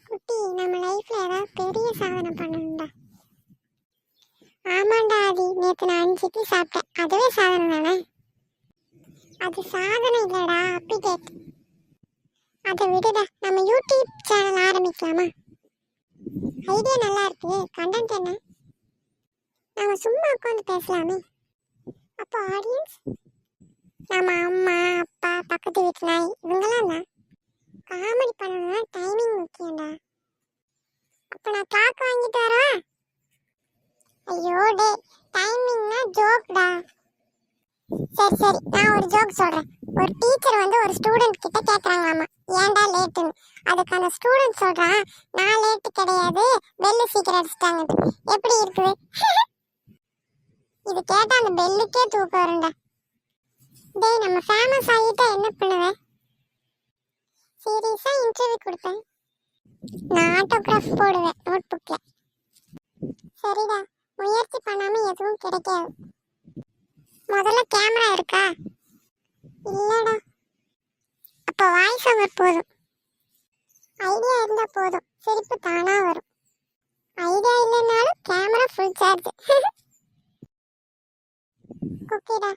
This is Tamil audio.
குட்டி, நம்ம லைஃப்ல ஏதாவது பெரிய சாதனை பண்ணணும்டா. ஆமாண்டா ஆதி, நேத்து நான் 5 இட்லி சாப்பிட்டேன். அதுவே சாதனை தானே? அது சாதனை இல்லடா, அப்டேட். அதை விடுடா, நம்ம யூடியூப் சேனல் ஆரம்பிக்கலாமா? ஐடியா நல்லா இருக்கு. கண்டென்ட் என்ன? நம்ம சும்மா உட்காந்து பேசலாமே. அப்போ ஆடியன்ஸ் நம்ம அம்மா அப்பா பக்கத்து வீட்டு நாய் இவங்கெல்லாம் தான். காமெடி பண்ணணும்னா டைமிங் முக்கியம்டா. அப்ப நான் கிளாக் வாங்கிட்டு வரவா? ஐயோ டே, டைமிங்னா ஜோக்டா. சரி சரி, நான் ஒரு ஜோக் சொல்றேன். ஒரு டீச்சர் வந்து ஒரு ஸ்டூடெண்ட் கிட்ட கேக்குறாங்களாமா, ஏன்டா லேட்டுன்னு. அதுக்கு அந்த ஸ்டூடெண்ட் சொல்றான், நான் லேட்டு கிடையாது, பெல்லு சீக்கிரம் அடிச்சிட்டாங்க. எப்படி இருக்குது? இது கேட்டா அந்த பெல்லுக்கே தூக்கம் வரும்டா. டேய், நம்ம ஃபேமஸ் ஆகிட்டா என்ன பண்ணுவேன்? சீரியஸா இன்டர்வியூ கொடுப்பேன். நான் ஆட்டோகிராஃப் போடுவேன் நோட் புக்ல. சரிடா, முயற்சி பண்ணாம எதுவும் கிடைக்காது. முதல்ல கேமரா இருக்கா? இல்லடா. அப்ப வாய்ஸ் ஓவர் போதும். ஐடியா இருந்தா போதும், சிரிப்பு தானா வரும். ஐடியா இல்லைனாலும் கேமரா ஃபுல் சார்ஜ். ஓகேடா.